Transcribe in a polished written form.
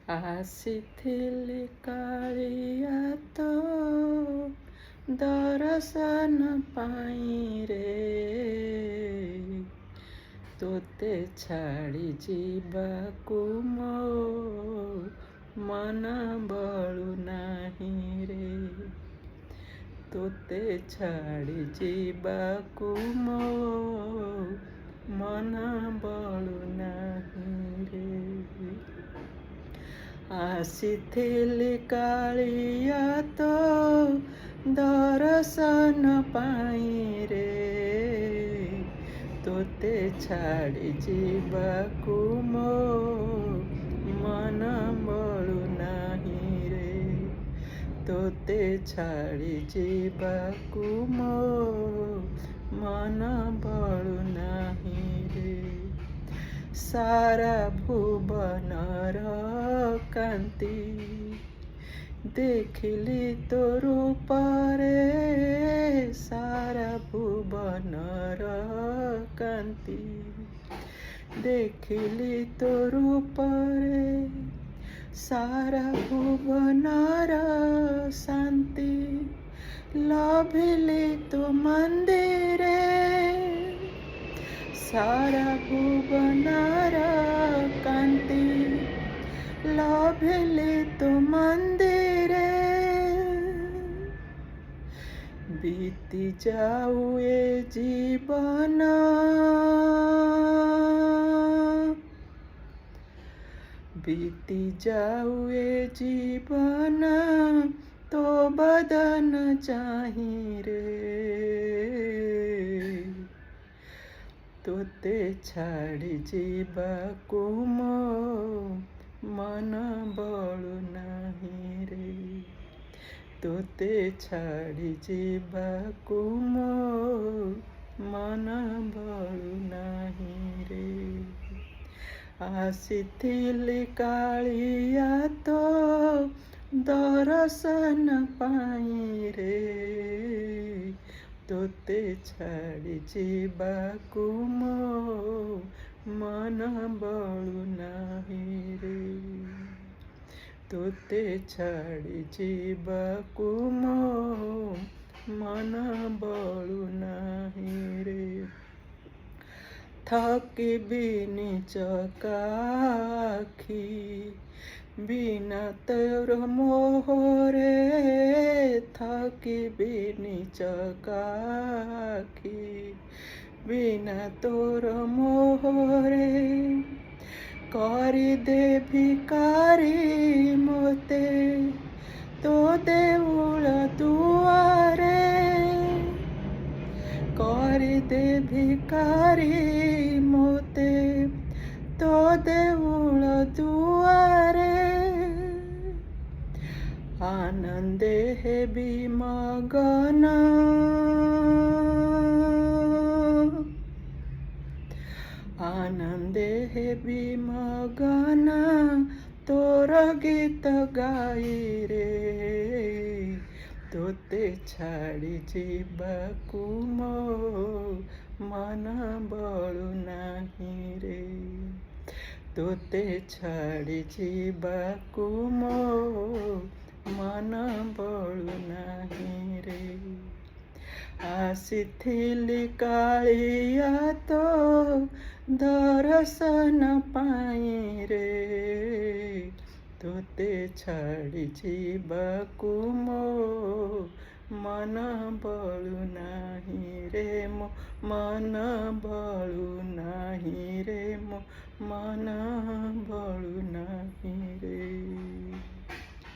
ଆସିଥିଲି କାଳିଆ ତୋ ଦର୍ଶନ ପାଇଁ ରେ, ତୋତେ ଛାଡ଼ି ଯିବାକୁ ମୋ ମନ ବଳୁ ନାହିଁ ରେ, ତୋତେ ଛାଡ଼ି ଯିବାକୁ ମୋ ମନ ବଳୁ ନାହିଁ ରେ। ଆସିଥିଲି କାଳିଆ ତୋ ଦର୍ଶନ ପାଇଁ ରେ, ତୋତେ ଛାଡ଼ି ଯିବାକୁ ମୋ ମନ ବଳୁ ନାହିଁ ରେ, ତୋତେ ଛାଡ଼ି ଯିବାକୁ ମୋ ମନ ବଳୁ ନାହିଁ ରେ। ସାରା ଭୁବନର କାନ୍ତି ଦେଖିଲି ତୋ ରୂପରେ, ସାରା ଭୁବନର କାନ୍ତି ଦେଖିଲି ତୋ ରୂପରେ, ସାରା ଭୁବନର ଶାନ୍ତି ଲଭିଲି ତୋ ମନ୍ଦିରେ, ସାରା ଭୁବନର କାନ୍ତି ଲଭିଲି ତୋ ମନ୍ଦିରେ। ବିତି ଯାଉ ଏ ଜୀବନ, ବିତି ଯାଉ ଏ ଜୀବନ ତୋ ବଦନ ଚାହିଁ ରେ, ତୋତେ ଛାଡ଼ି ଯିବାକୁ ମୋ ମନ ବଳୁ ନାହିଁ ରେ, ତୋତେ ଛାଡ଼ି ଯିବାକୁ ମୋ ମନ ବଳୁ ନାହିଁ ରେ। ଆସିଥିଲି କାଳିଆ ତୋ ଦର୍ଶନ ପାଇଁ ରେ, ତୋତେ ଛାଡ଼ି ଯିବାକୁ ମୋ ମନ ବଳୁ ନାହିଁ ରେ, ତୋତେ ଛାଡ଼ି ଯିବାକୁ ମୋ ମନ ବଳୁ ନାହିଁ ରେ। ଥକିବିନି ଚକାଖି ବିନା ତୋର ମୋହରେ, ଥକିବିନି ଚକାଖି ବିନା ତୋର ମୋହରେ, କରିଦେ ଭିକାରୀ ମୋତେ ତୋ ଦେଉଳ ଦୁଆରେ, କରିଦେ ଭିକାରୀ ମୋତେ ତୋ ଦେଉଳ ଦୁଆରେ, ଆନନ୍ଦେ ହେବି ମଗନ, ଆନନ୍ଦେ ହେବି ମଗନ ତୋର ଗୀତ ଗାଇ ରେ, ତୋତେ ଛାଡ଼ି ଯିବାକୁ ମୋ ମନ ବଳୁ ନାହିଁ ରେ, ତୋତେ ଛାଡ଼ି ଯିବାକୁ ମୋ ମନ ବଳୁ ନାହିଁ ରେ। ଆସିଥିଲି କାଳିଆ ତୋ ଦର୍ଶନ ପାଇଁ ରେ, ତୋତେ ଛାଡ଼ି ଯିବାକୁ ମୋ ମନ ବଳୁ ନାହିଁ ରେ, ମୋ ମନ ବଳୁ ନାହିଁ ରେ, ମୋ ମନ ବଳୁ ନାହିଁ ରେ।